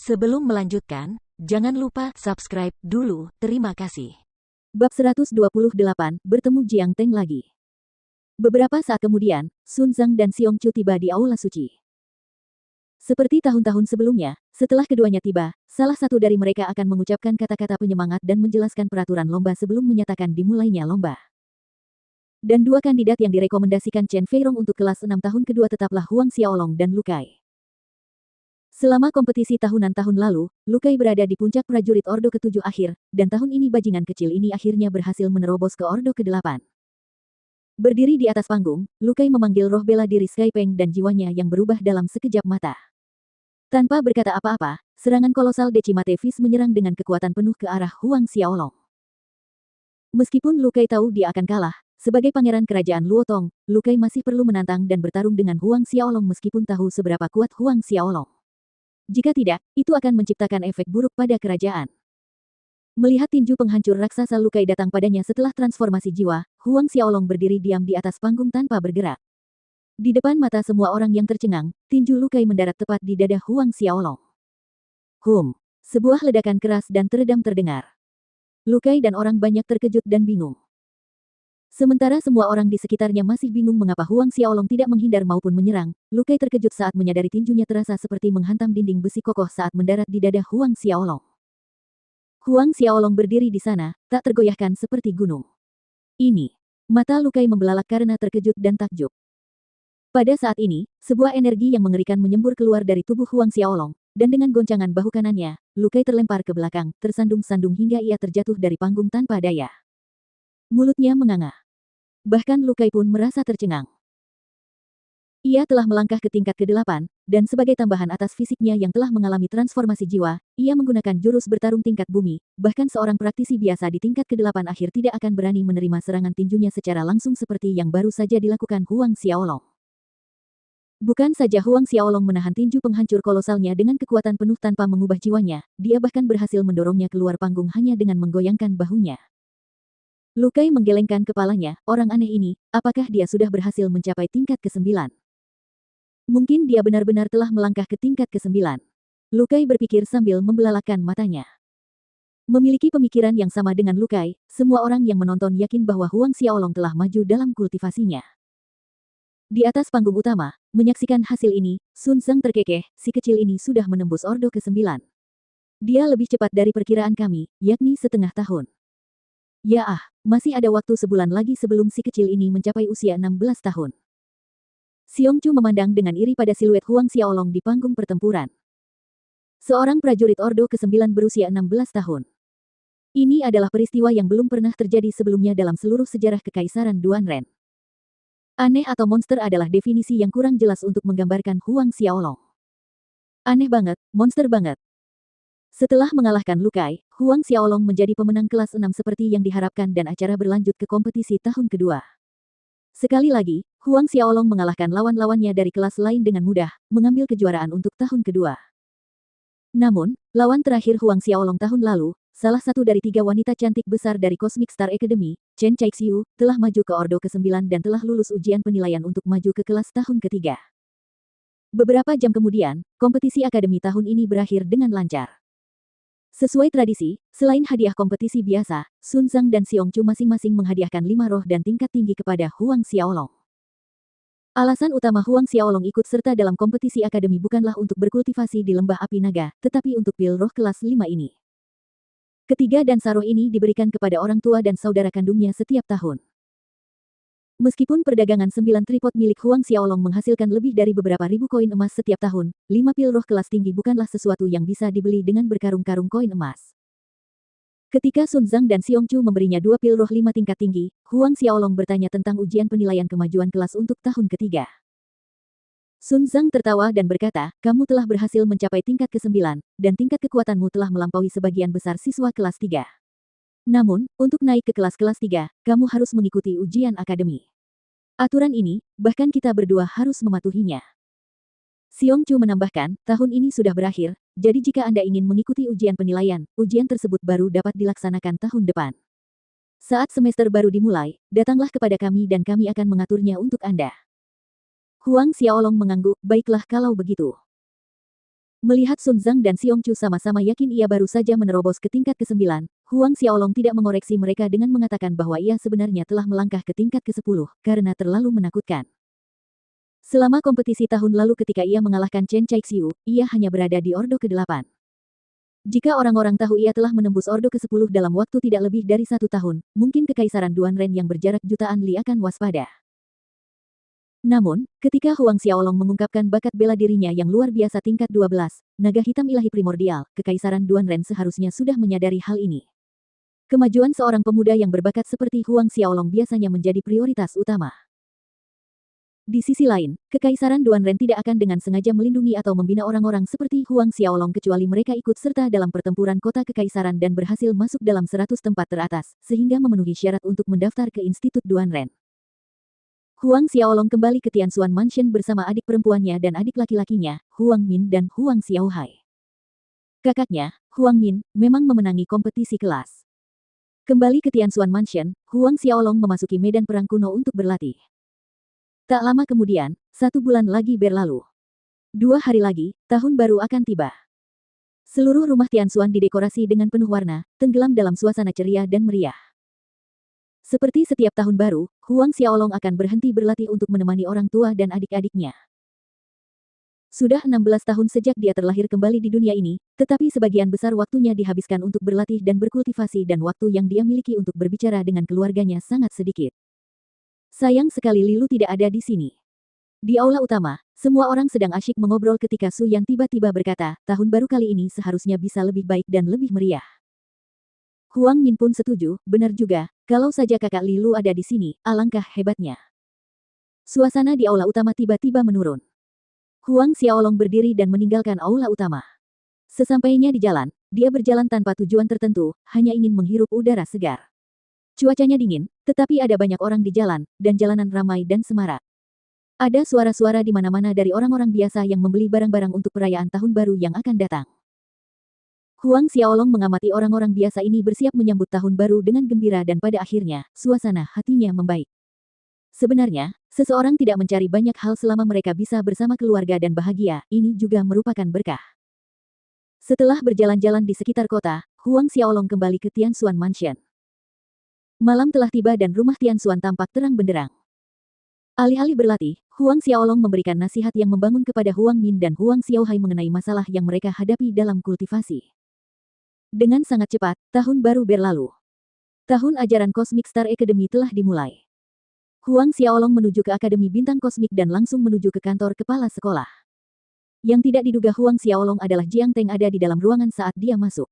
Sebelum melanjutkan, jangan lupa subscribe dulu, terima kasih. Bab 128, bertemu Jiang Teng lagi. Beberapa saat kemudian, Sun Zhang dan Xiong Chu tiba di Aula Suci. Seperti tahun-tahun sebelumnya, setelah keduanya tiba, salah satu dari mereka akan mengucapkan kata-kata penyemangat dan menjelaskan peraturan lomba sebelum menyatakan dimulainya lomba. Dan dua kandidat yang direkomendasikan Chen Feirong untuk kelas 6 tahun kedua tetaplah Huang Xiaolong dan Lu Kai. Selama kompetisi tahunan tahun lalu, Lu Kai berada di puncak prajurit Ordo ke-7 akhir, dan tahun ini bajingan kecil ini akhirnya berhasil menerobos ke Ordo ke-8. Berdiri di atas panggung, Lu Kai memanggil roh bela diri Sky Peng dan jiwanya yang berubah dalam sekejap mata. Tanpa berkata apa-apa, serangan kolosal Decimate Fist menyerang dengan kekuatan penuh ke arah Huang Xiaolong. Meskipun Lu Kai tahu dia akan kalah, sebagai pangeran kerajaan Luotong, Lu Kai masih perlu menantang dan bertarung dengan Huang Xiaolong meskipun tahu seberapa kuat Huang Xiaolong. Jika tidak, itu akan menciptakan efek buruk pada kerajaan. Melihat tinju penghancur raksasa Lu Kai datang padanya setelah transformasi jiwa, Huang Xiaolong berdiri diam di atas panggung tanpa bergerak. Di depan mata semua orang yang tercengang, tinju Lu Kai mendarat tepat di dada Huang Xiaolong. Sebuah ledakan keras dan teredam terdengar. Lu Kai dan orang banyak terkejut dan bingung. Sementara semua orang di sekitarnya masih bingung mengapa Huang Xiaolong tidak menghindar maupun menyerang, Lu Kai terkejut saat menyadari tinjunya terasa seperti menghantam dinding besi kokoh saat mendarat di dada Huang Xiaolong. Huang Xiaolong berdiri di sana, tak tergoyahkan seperti gunung. Ini. Mata Lu Kai membelalak karena terkejut dan takjub. Pada saat ini, sebuah energi yang mengerikan menyembur keluar dari tubuh Huang Xiaolong, dan dengan goncangan bahu kanannya, Lu Kai terlempar ke belakang, tersandung-sandung hingga ia terjatuh dari panggung tanpa daya. Mulutnya menganga. Bahkan Lu Kai pun merasa tercengang. Ia telah melangkah ke tingkat ke-8, dan sebagai tambahan atas fisiknya yang telah mengalami transformasi jiwa, ia menggunakan jurus bertarung tingkat bumi, bahkan seorang praktisi biasa di tingkat ke-8 akhir tidak akan berani menerima serangan tinjunya secara langsung seperti yang baru saja dilakukan Huang Xiaolong. Bukan saja Huang Xiaolong menahan tinju penghancur kolosalnya dengan kekuatan penuh tanpa mengubah jiwanya, dia bahkan berhasil mendorongnya keluar panggung hanya dengan menggoyangkan bahunya. Lu Kai menggelengkan kepalanya, orang aneh ini, apakah dia sudah berhasil mencapai tingkat ke-9? Mungkin dia benar-benar telah melangkah ke tingkat ke-9. Lu Kai berpikir sambil membelalakkan matanya. Memiliki pemikiran yang sama dengan Lu Kai, semua orang yang menonton yakin bahwa Huang Xiaolong telah maju dalam kultivasinya. Di atas panggung utama, menyaksikan hasil ini, Sun Zhang terkekeh, si kecil ini sudah menembus Ordo ke-9. Dia lebih cepat dari perkiraan kami, yakni setengah tahun. Masih ada waktu sebulan lagi sebelum si kecil ini mencapai usia 16 tahun. Xiong Chu memandang dengan iri pada siluet Huang Xiaolong di panggung pertempuran. Seorang prajurit Ordo ke-9 berusia 16 tahun. Ini adalah peristiwa yang belum pernah terjadi sebelumnya dalam seluruh sejarah Kekaisaran Duanren. Aneh atau monster adalah definisi yang kurang jelas untuk menggambarkan Huang Xiaolong. Aneh banget, monster banget. Setelah mengalahkan Lu Kai, Huang Xiaolong menjadi pemenang kelas 6 seperti yang diharapkan dan acara berlanjut ke kompetisi tahun kedua. Sekali lagi, Huang Xiaolong mengalahkan lawan-lawannya dari kelas lain dengan mudah, mengambil kejuaraan untuk tahun kedua. Namun, lawan terakhir Huang Xiaolong tahun lalu, salah satu dari 3 wanita cantik besar dari Cosmic Star Academy, Chen Caixiu, telah maju ke Ordo ke-9 dan telah lulus ujian penilaian untuk maju ke kelas tahun ketiga. Beberapa jam kemudian, kompetisi akademi tahun ini berakhir dengan lancar. Sesuai tradisi, selain hadiah kompetisi biasa, Sun Zhang dan Xiong Chu masing-masing menghadiahkan 5 roh dan tingkat tinggi kepada Huang Xiaolong. Alasan utama Huang Xiaolong ikut serta dalam kompetisi akademi bukanlah untuk berkultivasi di Lembah Api Naga, tetapi untuk pil roh kelas 5 ini. Ketiga dansa roh ini diberikan kepada orang tua dan saudara kandungnya setiap tahun. Meskipun perdagangan 9 tripod milik Huang Xiaolong menghasilkan lebih dari beberapa ribu koin emas setiap tahun, 5 pil roh kelas tinggi bukanlah sesuatu yang bisa dibeli dengan berkarung-karung koin emas. Ketika Sun Zhang dan Xiong Chu memberinya 2 pil roh 5 tingkat tinggi, Huang Xiaolong bertanya tentang ujian penilaian kemajuan kelas untuk tahun ketiga. Sun Zhang tertawa dan berkata, kamu telah berhasil mencapai tingkat ke-9, dan tingkat kekuatanmu telah melampaui sebagian besar siswa kelas 3. Namun, untuk naik ke kelas-kelas 3, kamu harus mengikuti ujian akademi. Aturan ini, bahkan kita berdua harus mematuhinya. Xiong Chu menambahkan, tahun ini sudah berakhir, jadi jika Anda ingin mengikuti ujian penilaian, ujian tersebut baru dapat dilaksanakan tahun depan. Saat semester baru dimulai, datanglah kepada kami dan kami akan mengaturnya untuk Anda. Huang Xiaolong mengangguk, baiklah kalau begitu. Melihat Sun Zhang dan Xiong Chu sama-sama yakin ia baru saja menerobos ke tingkat ke-9, Huang Xiaolong tidak mengoreksi mereka dengan mengatakan bahwa ia sebenarnya telah melangkah ke tingkat ke-10 karena terlalu menakutkan. Selama kompetisi tahun lalu ketika ia mengalahkan Chen Caixiu, ia hanya berada di ordo ke-8. Jika orang-orang tahu ia telah menembus ordo ke-10 dalam waktu tidak lebih dari 1 tahun, mungkin kekaisaran Duanren yang berjarak jutaan li akan waspada. Namun, ketika Huang Xiaolong mengungkapkan bakat bela dirinya yang luar biasa tingkat 12, naga hitam ilahi primordial, kekaisaran Duanren seharusnya sudah menyadari hal ini. Kemajuan seorang pemuda yang berbakat seperti Huang Xiaolong biasanya menjadi prioritas utama. Di sisi lain, kekaisaran Duanren tidak akan dengan sengaja melindungi atau membina orang-orang seperti Huang Xiaolong kecuali mereka ikut serta dalam pertempuran kota kekaisaran dan berhasil masuk dalam 100 tempat teratas, sehingga memenuhi syarat untuk mendaftar ke Institut Duanren. Huang Xiaolong kembali ke Tianxuan Mansion bersama adik perempuannya dan adik laki-lakinya, Huang Min dan Huang Xiaohai. Kakaknya, Huang Min, memang memenangi kompetisi kelas. Kembali ke Tianxuan Mansion, Huang Xiaolong memasuki medan perang kuno untuk berlatih. Tak lama kemudian, 1 bulan lagi berlalu. 2 hari lagi, tahun baru akan tiba. Seluruh rumah Tianxuan didekorasi dengan penuh warna, tenggelam dalam suasana ceria dan meriah. Seperti setiap tahun baru, Huang Xiaolong akan berhenti berlatih untuk menemani orang tua dan adik-adiknya. Sudah 16 tahun sejak dia terlahir kembali di dunia ini, tetapi sebagian besar waktunya dihabiskan untuk berlatih dan berkultivasi dan waktu yang dia miliki untuk berbicara dengan keluarganya sangat sedikit. Sayang sekali Lilu tidak ada di sini. Di aula utama, semua orang sedang asyik mengobrol ketika Su Yan tiba-tiba berkata, tahun baru kali ini seharusnya bisa lebih baik dan lebih meriah. Huang Min pun setuju, benar juga, kalau saja kakak Lilu ada di sini, alangkah hebatnya. Suasana di aula utama tiba-tiba menurun. Huang Xiaolong berdiri dan meninggalkan aula utama. Sesampainya di jalan, dia berjalan tanpa tujuan tertentu, hanya ingin menghirup udara segar. Cuacanya dingin, tetapi ada banyak orang di jalan, dan jalanan ramai dan semarak. Ada suara-suara di mana-mana dari orang-orang biasa yang membeli barang-barang untuk perayaan tahun baru yang akan datang. Huang Xiaolong mengamati orang-orang biasa ini bersiap menyambut tahun baru dengan gembira dan pada akhirnya, suasana hatinya membaik. Sebenarnya, seseorang tidak mencari banyak hal selama mereka bisa bersama keluarga dan bahagia, ini juga merupakan berkah. Setelah berjalan-jalan di sekitar kota, Huang Xiaolong kembali ke Tianxuan Mansion. Malam telah tiba dan rumah Tianxuan tampak terang benderang. Alih-alih berlatih, Huang Xiaolong memberikan nasihat yang membangun kepada Huang Min dan Huang Xiaohai mengenai masalah yang mereka hadapi dalam kultivasi. Dengan sangat cepat, tahun baru berlalu. Tahun ajaran Cosmic Star Academy telah dimulai. Huang Xiaolong menuju ke Akademi Bintang Kosmik dan langsung menuju ke kantor kepala sekolah. Yang tidak diduga Huang Xiaolong adalah Jiang Teng ada di dalam ruangan saat dia masuk.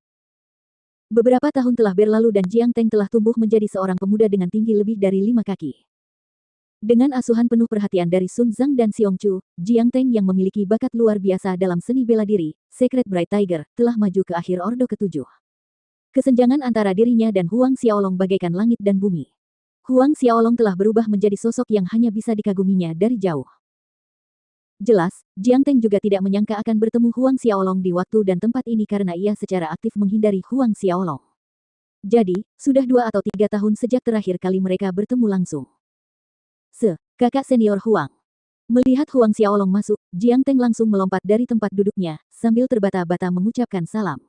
Beberapa tahun telah berlalu dan Jiang Teng telah tumbuh menjadi seorang pemuda dengan tinggi lebih dari 5 kaki. Dengan asuhan penuh perhatian dari Sun Zhang dan Xiong Chu, Jiang Teng yang memiliki bakat luar biasa dalam seni bela diri, Secret Bright Tiger, telah maju ke akhir ordo ke-7. Kesenjangan antara dirinya dan Huang Xiaolong bagaikan langit dan bumi. Huang Xiaolong telah berubah menjadi sosok yang hanya bisa dikaguminya dari jauh. Jelas, Jiang Teng juga tidak menyangka akan bertemu Huang Xiaolong di waktu dan tempat ini karena ia secara aktif menghindari Huang Xiaolong. Jadi, sudah 2 atau 3 tahun sejak terakhir kali mereka bertemu langsung. Kakak senior Huang. Melihat Huang Xiaolong masuk, Jiang Teng langsung melompat dari tempat duduknya, sambil terbata-bata mengucapkan salam.